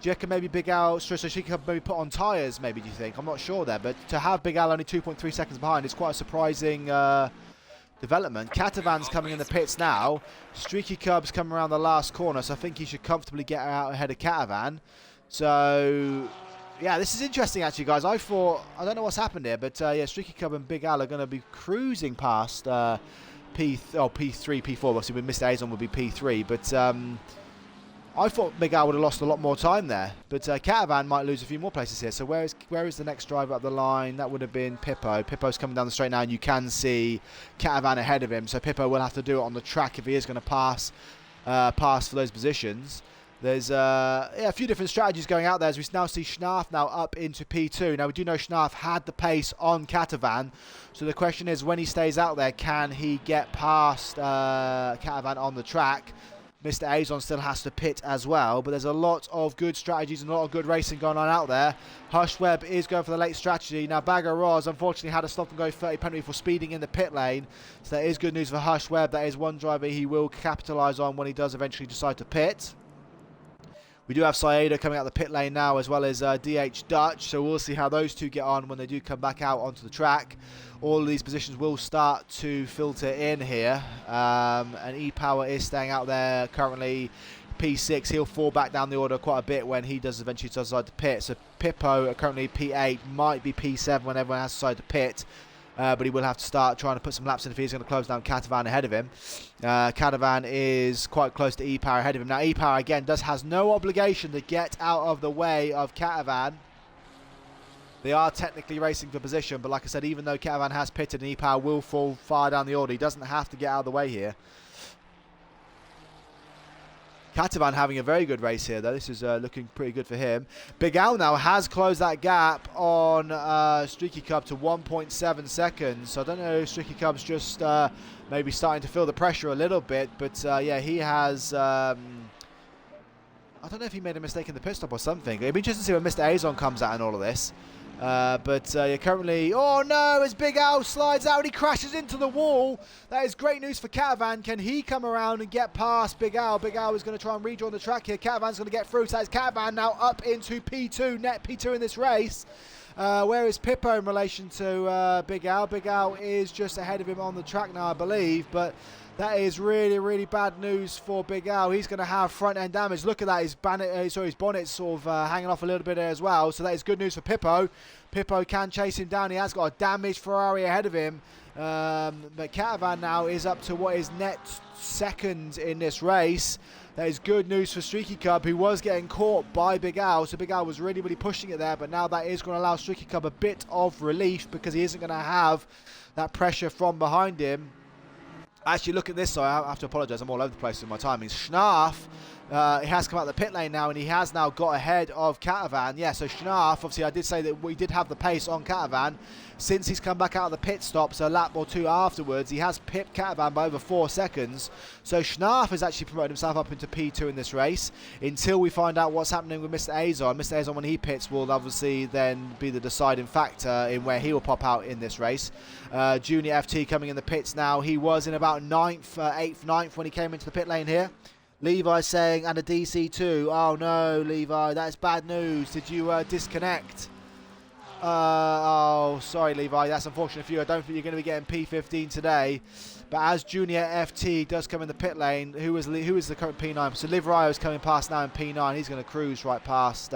you reckon maybe Big Al... So Streaky Cub maybe put on tyres, maybe, do you think? I'm not sure there. But to have Big Al only 2.3 seconds behind is quite a surprising... development. Catavan's coming in the pits now. Streaky Cub's coming around the last corner, so I think he should comfortably get out ahead of Catavan. So, yeah, this is interesting actually, guys. I don't know what's happened here, but yeah, Streaky Cub and Big Al are going to be cruising past P3, P4. Obviously, with Mr. Azon would be P3, but I thought Big Al would have lost a lot more time there, but Catavan might lose a few more places here. So where is the next driver up the line? That would have been Pippo. Pippo's coming down the straight now, and you can see Catavan ahead of him. So Pippo will have to do it on the track if he is going to pass for those positions. There's a few different strategies going out there as we now see Schnarf now up into P2. Now we do know Schnarf had the pace on Catavan, so the question is when he stays out there, can he get past Catavan on the track? Mr. Azon still has to pit as well, but there's a lot of good strategies and a lot of good racing going on out there. Hush Webb is going for the late strategy. Now Bagger Roz unfortunately had a stop and go 30 penalty for speeding in the pit lane, so that is good news for Hush Webb. That is one driver he will capitalise on when he does eventually decide to pit. We do have Saeda coming out the pit lane now, as well as DH Dutch, so we'll see how those two get on when they do come back out onto the track. All of these positions will start to filter in here, and E-Power is staying out there currently P6. He'll fall back down the order quite a bit when he does eventually decide to pit. So Pippo currently P8, might be P7 when everyone has decided to pit. But he will have to start trying to put some laps in if he's going to close down Catavan ahead of him. Catavan is quite close to E-Power ahead of him. Now E-Power again has no obligation to get out of the way of Catavan. They are technically racing for position, but like I said, even though Catavan has pitted and E-Power will fall far down the order, he doesn't have to get out of the way here. Catavan having a very good race here, though. This is looking pretty good for him. Big Al now has closed that gap on Streaky Cub to 1.7 seconds. So I don't know if Streaky Cub's just maybe starting to feel the pressure a little bit. But yeah, he has... I don't know if he made a mistake in the pit stop or something. It'd be interesting to see when Mr. Azon comes out in all of this. But you're currently... Oh no, as Big Al slides out and he crashes into the wall. That is great news for Catavan. Can he come around and get past Big Al? Big Al is going to try and rejoin the track here. Catavan's going to get through. So that's Catavan now up into P2, net P2 in this race. Where is Pippo in relation to Big Al? Big Al is just ahead of him on the track now, I believe. But that is really, really bad news for Big Al. He's going to have front-end damage. Look at that. His bonnet's sort of hanging off a little bit there as well. So that is good news for Pippo. Pippo can chase him down. He has got a damaged Ferrari ahead of him. But Catavan now is up to what is net second in this race. That is good news for Streaky Cub, who was getting caught by Big Al. So Big Al was really, really pushing it there. But now that is going to allow Streaky Cub a bit of relief because he isn't going to have that pressure from behind him. Actually, look at this. So I have to apologise. I'm all over the place with my timings. Schnarf, he has come out the pit lane now, and he has now got ahead of Catavan. Yeah, so Schnarf, obviously, I did say that we did have the pace on Catavan. Since he's come back out of the pit stops a lap or two afterwards, he has pipped Catavan by over 4 seconds. So Schnarf has actually promoted himself up into P2 in this race until we find out what's happening with Mr. Azon. Mr. Azon, when he pits, will obviously then be the deciding factor in where he will pop out in this race. Junior FT coming in the pits now. He was in about 9th, 8th, 9th when he came into the pit lane here. Levi saying, and a DC2. Oh no, Levi, that's bad news. Did you disconnect? Oh, sorry, Levi. That's unfortunate for you. I don't think you're going to be getting P15 today. But as Junior FT does come in the pit lane, who is the current P9? So Liverio is coming past now in P9. He's going to cruise right past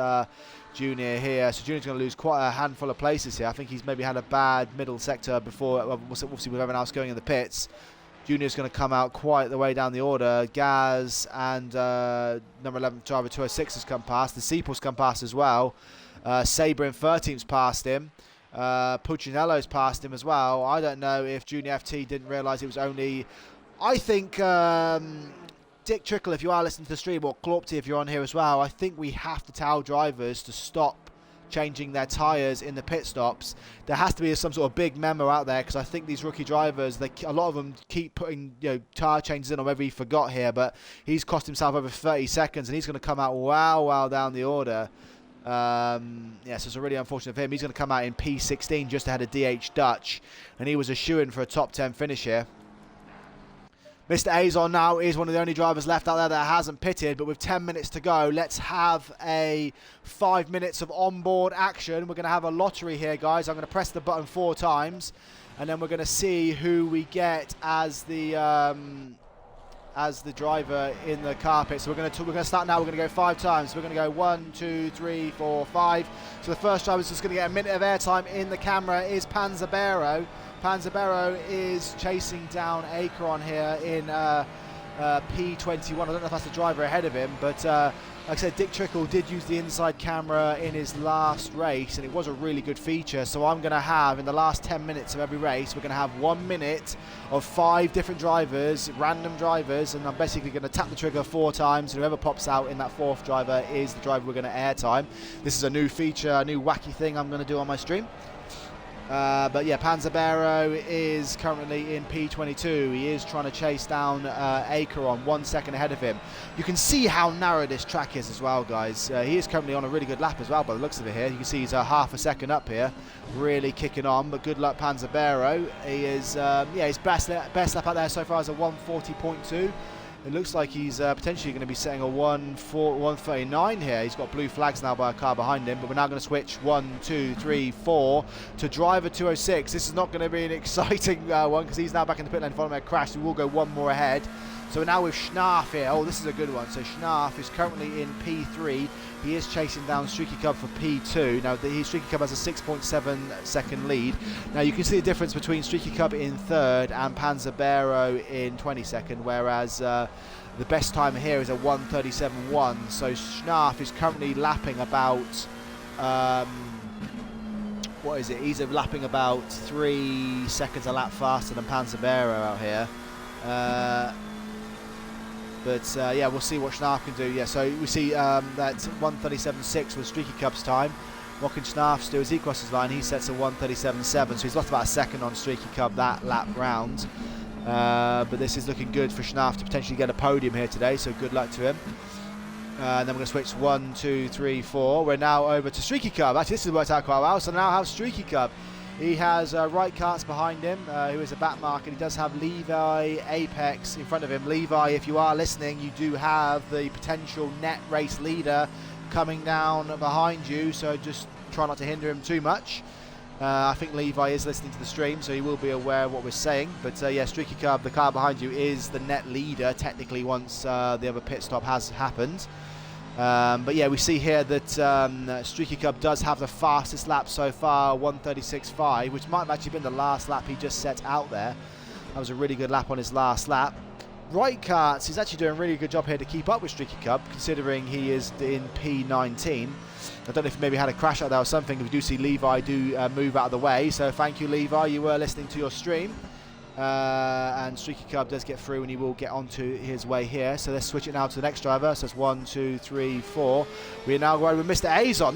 Junior here. So Junior's going to lose quite a handful of places here. I think he's maybe had a bad middle sector before, obviously with everyone else going in the pits. Junior's going to come out quite the way down the order. Gaz and number 11 driver 206 has come past. The Seepul's come past as well. Sabre in 13th's passed him. Puccinello's passed him as well. I don't know if Junior FT didn't realise it was only... I think Dick Trickle, if you are listening to the stream, or Claupty if you're on here as well, I think we have to tell drivers to stop changing their tyres in the pit stops. There has to be some sort of big memo out there, because I think these rookie drivers, a lot of them keep putting tyre changes in, or maybe he forgot here, but he's cost himself over 30 seconds and he's going to come out well down the order. So it's a really unfortunate for him. He's going to come out in P16 just ahead of DH Dutch, and he was a shoo-in for a top 10 finish here. Mr. Azon now is one of the only drivers left out there that hasn't pitted, but with 10 minutes to go, let's have a 5 minutes of onboard action. We're going to have a lottery here, guys. I'm going to press the button 4 times, and then we're going to see who we get as the driver in the carpet. So we're going to start now. We're going to go 5 times. So we're going to go 1, 2, 3, 4, 5. So the first driver is just going to get a minute of airtime in the camera is Panzabero. Panzabero is chasing down Acheron here in P21. I don't know if that's the driver ahead of him, but like I said, Dick Trickle did use the inside camera in his last race, and it was a really good feature. So I'm going to have, in the last 10 minutes of every race, we're going to have 1 minute of 5 different drivers, random drivers, and I'm basically going to tap the trigger 4 times, and whoever pops out in that 4th driver is the driver we're going to airtime. This is a new feature, a new wacky thing I'm going to do on my stream. But yeah, Panzabero is currently in P22. He is trying to chase down Acheron 1 second ahead of him. You can see how narrow this track is as well, guys. He is currently on a really good lap as well by the looks of it here. You can see he's half a second up here, really kicking on, but good luck Panzabero. He is, his best lap out there so far is a 140.2. It looks like he's potentially going to be setting a 139 here. He's got blue flags now by a car behind him, but we're now going to switch 1, 2, 3, 4 to driver 206. This is not going to be an exciting one, because he's now back in the pit lane following a crash. We will go 1 more ahead. So we're now with Schnarf here. Oh, this is a good one. So Schnarf is currently in P3. He is chasing down Streaky Cub for P2. Now, Streaky Cub has a 6.7 second lead. Now, you can see the difference between Streaky Cub in 3rd and Panzabero in 22nd, whereas the best time here is a 1:37.1. So Schnarf is currently lapping about... what is it? He's lapping about 3 seconds a lap faster than Panzabero out here. Yeah, we'll see what Schnarf can do. Yeah, so we see that 1:37.6 was Streaky Cub's time. What can Schnarf do as he crosses line? He sets a 1:37.7, so he's lost about a second on Streaky Cub that lap round. But this is looking good for Schnarf to potentially get a podium here today, so good luck to him. And then we're going to switch 1, 2, 3, 4. We're now over to Streaky Cub. Actually, this has worked out quite well. So now have Streaky Cub. He has right carts behind him, who is a back mark, and he does have Levi Apex in front of him. Levi, if you are listening, you do have the potential net race leader coming down behind you, so just try not to hinder him too much. I think Levi is listening to the stream, so he will be aware of what we're saying. But yeah, Streaky Cub, the car behind you, is the net leader, technically, once the other pit stop has happened. But yeah, we see here that Streaky Cub does have the fastest lap so far, 1:36.5, which might have actually been the last lap he just set out there. That was a really good lap on his last lap. Right carts, he's actually doing a really good job here to keep up with Streaky Cub, considering he is in P19. I don't know if he maybe had a crash out there or something. If you do see Levi move out of the way, so thank you, Levi, you were listening to your stream. And Streaky Cub does get through, and he will get onto his way here. So let's switch it now to the next driver. So it's 1, 2, 3, 4. We are now going with Mr. Azon.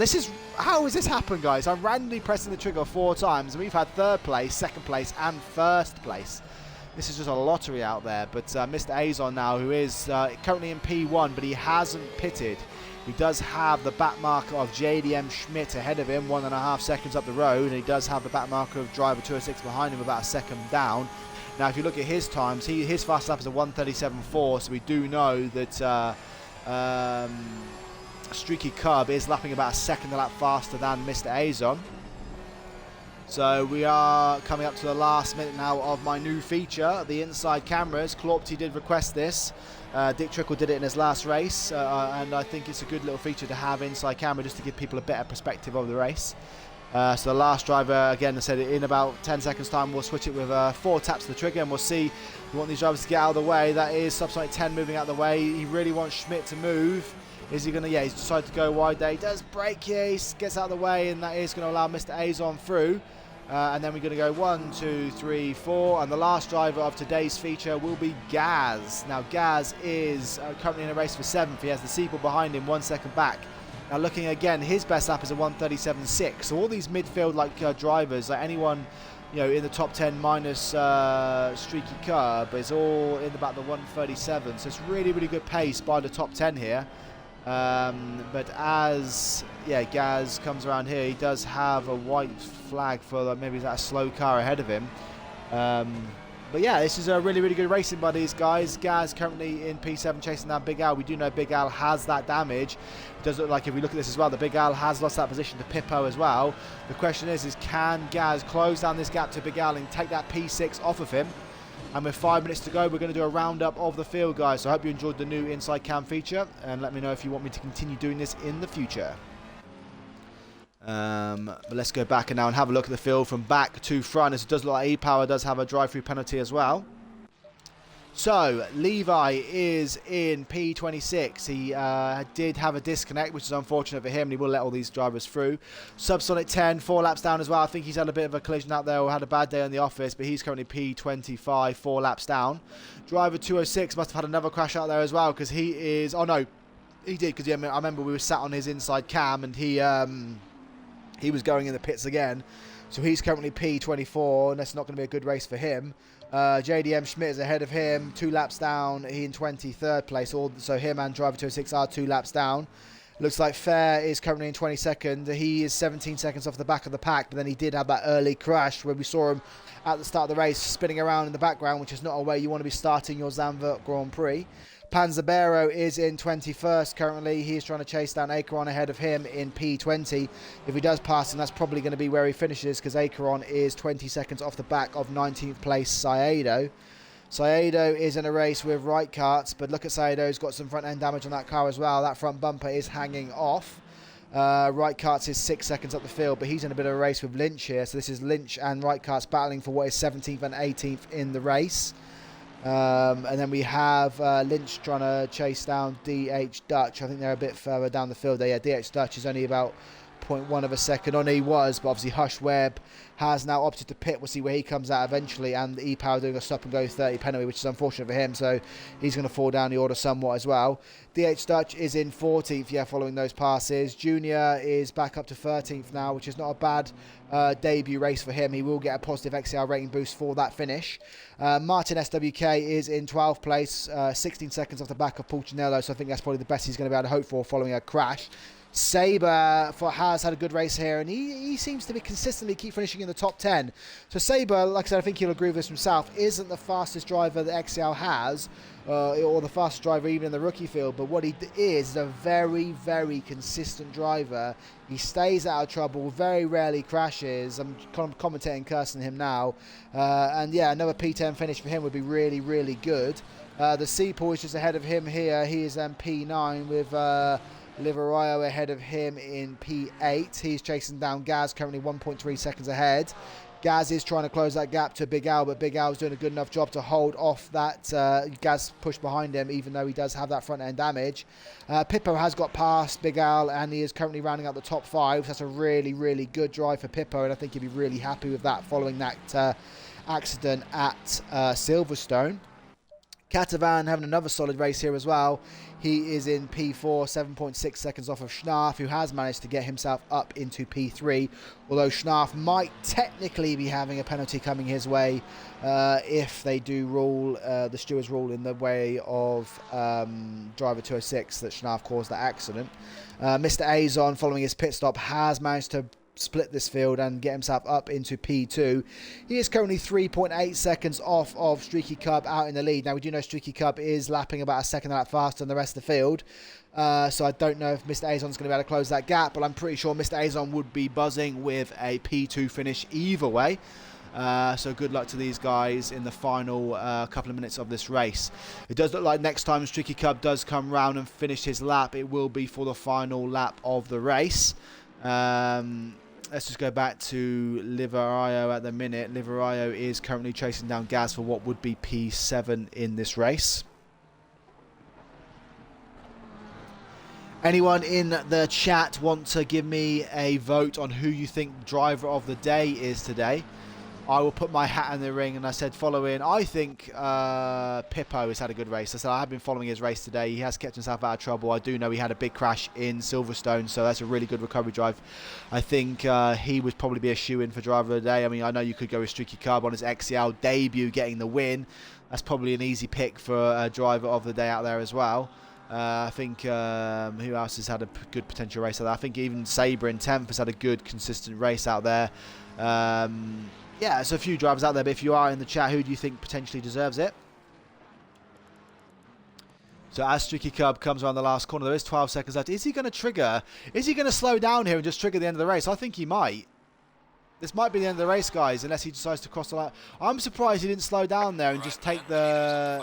How has this happened, guys? I'm randomly pressing the trigger 4 times, and we've had 3rd place, 2nd place, and 1st place. This is just a lottery out there. But Mr. Azon now, who is currently in P1, but he hasn't pitted. He does have the back marker of JDM Schmidt ahead of him, 1.5 seconds up the road, and he does have the back marker of driver 206 behind him, about a second down. Now, if you look at his times, his fast lap is a 1:37.4, so we do know that Streaky Cub is lapping about a second a lap faster than Mr. Azon. So we are coming up to the last minute now of my new feature, the inside cameras. Claupty did request this. Dick Trickle did it in his last race, and I think it's a good little feature to have inside camera just to give people a better perspective of the race. So the last driver, again, I said in about 10 seconds time, we'll switch it with 4 taps of the trigger, and we'll see. We want these drivers to get out of the way. That is Subsonic 10 moving out of the way. He really wants Schmidt to move. Is he going to, yeah, he's decided to go wide there. He does brake here, he gets out of the way, and that is going to allow Mr. Azon through. And then we're going to go 1, 2, 3, 4, and the last driver of today's feature will be Gaz. Now Gaz is currently in a race for 7th. He has the Sequel behind him, 1 second back. Now looking again, his best lap is a 1:37.6. So all these midfield drivers, like anyone, you know, in the top 10 minus Streaky Curb, is all in about the 1:37. So it's really, really good pace by the top 10 here. But as Gaz comes around here, he does have a white flag for maybe that a slow car ahead of him. But yeah, this is a really, really good racing by these guys. Gaz currently in P7 chasing down Big Al. We do know Big Al has that damage. It does look like, if we look at this as well, that Big Al has lost that position to Pippo as well. The question is can Gaz close down this gap to Big Al and take that P6 off of him? And with 5 minutes to go, we're going to do a roundup of the field, guys. So I hope you enjoyed the new Inside Cam feature, and let me know if you want me to continue doing this in the future. But let's go back and now and have a look at the field from back to front. As it does look like E-Power does have a drive-through penalty as well. So Levi is in P26. He did have a disconnect, which is unfortunate for him, and he will let all these drivers through. Subsonic 10, 4 laps down as well. I think he's had a bit of a collision out there or had a bad day in the office, but he's currently P25, 4 laps down. Driver 206 must have had another crash out there as well, because he is... Oh, no, he did, because I remember we were sat on his inside cam, and he was going in the pits again. So he's currently P24, and that's not going to be a good race for him. JDM Schmidt is ahead of him, 2 laps down. He in 23rd place. So him and driver 206 are 2 laps down. Looks like Fair is currently in 22nd. He is 17 seconds off the back of the pack, but then he did have that early crash where we saw him at the start of the race spinning around in the background, which is not a way you want to be starting your Zandvoort Grand Prix. Panzabero is in 21st currently. He's trying to chase down Acheron ahead of him in P20. If he does pass him, that's probably going to be where he finishes, because Acheron is 20 seconds off the back of 19th place Saedo. Saedo is in a race with right karts, but look at Saedo, he's got some front end damage on that car as well. That front bumper is hanging off. Right karts is 6 seconds up the field, but he's in a bit of a race with Lynch here. So this is Lynch and right karts battling for what is 17th and 18th in the race. And then we have Lynch trying to chase down DH Dutch. I think they're a bit further down the field there. Yeah, DH Dutch is only about 0.1 of a second on. He was, but obviously Hush Webb has now opted to pit. We'll see where he comes out eventually, and E-Power doing a stop and go 30 penalty, which is unfortunate for him, so he's going to fall down the order somewhat as well. DH Dutch is in 14th, following those passes. Junior is back up to 13th now, which is not a bad debut race for him. He will get a positive XCL rating boost for that finish. Martin SWK is in 12th place, 16 seconds off the back of Pulcinello, so I think that's probably the best he's going to be able to hope for following a crash. Sabre has had a good race here, and he seems to be consistently keep finishing in the top 10. So Sabre, like I said, I think he'll agree with this himself, isn't the fastest driver that XCL has, or the fastest driver even in the rookie field, but what he is a very, very consistent driver. He stays out of trouble, very rarely crashes. I'm commentating, cursing him now. And yeah, another P10 finish for him would be really, really good. The Seapool is just ahead of him here. He is P9 with... Liverio ahead of him in P8. He's chasing down Gaz, currently 1.3 seconds ahead. Gaz is trying to close that gap to Big Al, but Big Al's doing a good enough job to hold off that Gaz push behind him, even though he does have that front end damage. Pippo has got past Big Al, and he is currently rounding out the top 5. So that's a really, really good drive for Pippo, and I think he'll be really happy with that following that accident at Silverstone. Catavan having another solid race here as well. He is in P4, 7.6 seconds off of Schnarf, who has managed to get himself up into P3, although Schnarf might technically be having a penalty coming his way if they do rule, the stewards rule in the way of driver 206 that Schnarf caused that accident. Mr. Azon, following his pit stop, has managed to split this field and get himself up into P2. He is currently 3.8 seconds off of Streaky Cub out in the lead. Now, we do know Streaky Cub is lapping about a second lap faster than the rest of the field. So I don't know if Mr. Azon's going to be able to close that gap, but I'm pretty sure Mr. Azon would be buzzing with a P2 finish either way. So good luck to these guys in the final couple of minutes of this race. It does look like next time Streaky Cub does come round and finish his lap, it will be for the final lap of the race. Let's just go back to Liverio at the minute. Liverio is currently chasing down Gaz for what would be P7 in this race. Anyone in the chat want to give me a vote on who you think driver of the day is today? I will put my hat in the ring, and I said following. I think Pippo has had a good race. I said I have been following his race today. He has kept himself out of trouble. I do know he had a big crash in Silverstone, so that's a really good recovery drive. I think he would probably be a shoe-in for driver of the day. I mean, I know you could go with Streaky Cub on his XCL debut getting the win. That's probably an easy pick for a driver of the day out there as well. I think who else has had a good potential race out there? I think even Sabre in 10th has had a good, consistent race out there. Yeah, there's a few drivers out there, but if you are in the chat, who do you think potentially deserves it? So as Streaky Cub comes around the last corner, there is 12 seconds left. Is he going to trigger? Is he going to slow down here and just trigger the end of the race? I think he might. This might be the end of the race, guys, unless he decides to cross the line. I'm surprised he didn't slow down there and just take the,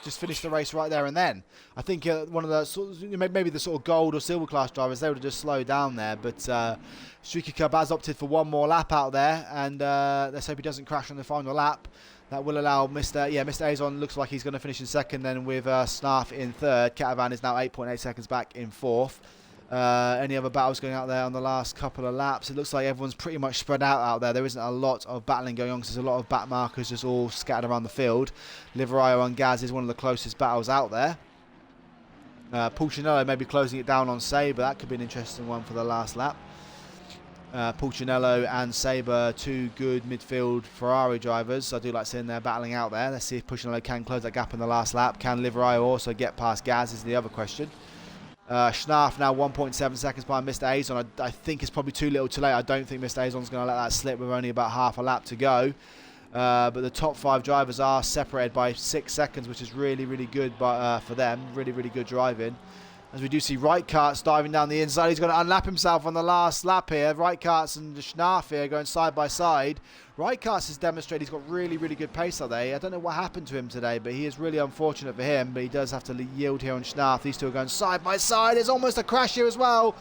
just finish the race right there and then. I think one of the, maybe the sort of gold or silver class drivers, they would have just slowed down there. But Streaky Cub has opted for one more lap out there, and let's hope he doesn't crash on the final lap. That will allow Mr. Azon looks like he's going to finish in second, then with Snarf in third. Catavan is now 8.8 seconds back in fourth. Any other battles going out there on the last couple of laps? It looks like everyone's pretty much spread out there. There isn't a lot of battling going on because there's a lot of back markers just all scattered around the field. Liverio and Gaz is one of the closest battles out there. Pulcinello may be closing it down on Sabre. That could be an interesting one for the last lap. Pulcinello and Sabre, two good midfield Ferrari drivers. I do like seeing them battling out there. Let's see if Pulcinello can close that gap in the last lap. Can Liverio also get past Gaz is the other question. Schnarf now 1.7 seconds behind Mr. Azon. I think it's probably too little too late. I don't think Mr. Azon's going to let that slip with only about half a lap to go. But the top 5 drivers are separated by 6 seconds, which is really, really good for them. Really, really good driving. As we do see Reitkarts diving down the inside. He's going to unlap himself on the last lap here. Reitkarts and Schnarf here going side by side. Reitkarts has demonstrated he's got really, really good pace out there. I don't know what happened to him today, but he is really unfortunate for him. But he does have to yield here on Schnarf. These two are going side by side. There's almost a crash here as well.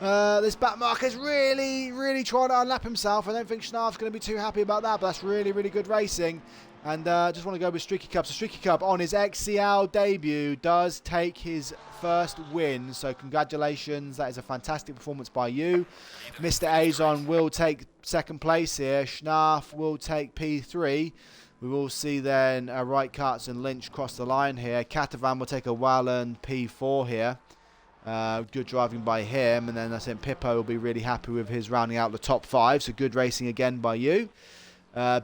This back marker is really, really trying to unlap himself. I don't think Schnarf's going to be too happy about that, but that's really, really good racing. And just want to go with Streaky Cub. So Streaky Cub on his XCL debut does take his first win. So congratulations. That is a fantastic performance by you. Mr. Azon will take second place here. Schnarf will take P3. We will see then Reitkarts and Lynch cross the line here. Catavan will take a well-earned P4 here. Good driving by him. And then I think Pippo will be really happy with his rounding out the top 5. So good racing again by you.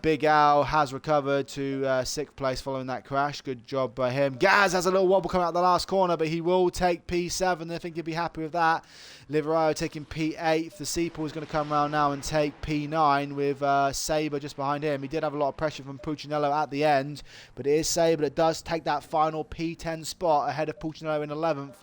Big Al has recovered to 6th place following that crash. Good job by him. Gaz has a little wobble coming out the last corner, but he will take P7. I think he'll be happy with that. Liverio taking P8. The Seapool is going to come around now and take P9 with Sabre just behind him. He did have a lot of pressure from Pulcinello at the end, but it is Sabre that does take that final P10 spot ahead of Pulcinello in 11th.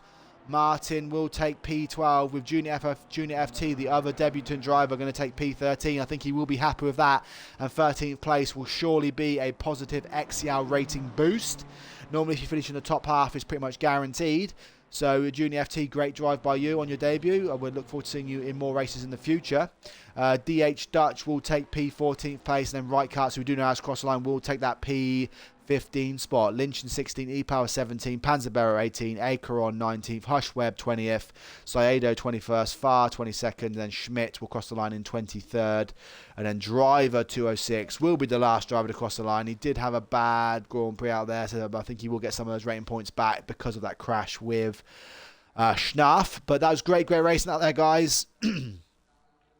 Martin will take P12 with Junior FT, the other debutant driver, going to take P13. I think he will be happy with that. And 13th place will surely be a positive XCL rating boost. Normally, if you finish in the top half, it's pretty much guaranteed. So, Junior FT, great drive by you on your debut. I would look forward to seeing you in more races in the future. DH Dutch will take P14th place. And then Reitkarts, who we do know has crossed the line, will take that P15 spot. Lynch in 16, E-Power 17, Panzerbearer 18, Acheron 19th, Hushweb 20th, Saedo 21st, Farr 22nd, then Schmidt will cross the line in 23rd, and then Driver 206 will be the last driver to cross the line. He did have a bad Grand Prix out there, so I think he will get some of those rating points back because of that crash with Schnarf. But that was great racing out there, guys.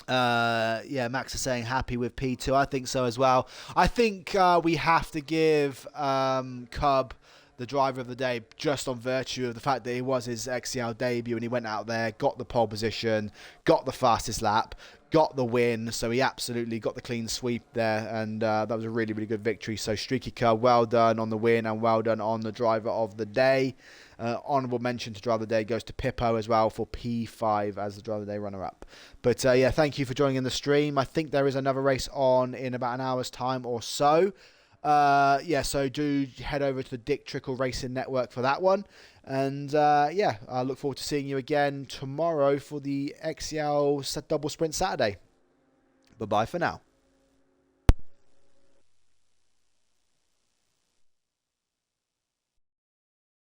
Yeah, Max is saying happy with P2. I think so as well. I think we have to give Cub the driver of the day just on virtue of the fact that it was his XCL debut and he went out there, got the pole position, got the fastest lap, got the win. So he absolutely got the clean sweep there, and that was a really, really good victory. So Streaky Cub, well done on the win and well done on the driver of the day. Honourable mention to driver of the day goes to Pippo as well for P5 as the driver of the day runner-up. But yeah, thank you for joining in the stream. I think there is another race on in about an hour's time or so. Yeah, so do head over to the Dick Trickle Racing Network for that one. And yeah, I look forward to seeing you again tomorrow for the XCL double sprint Saturday. Bye bye for now.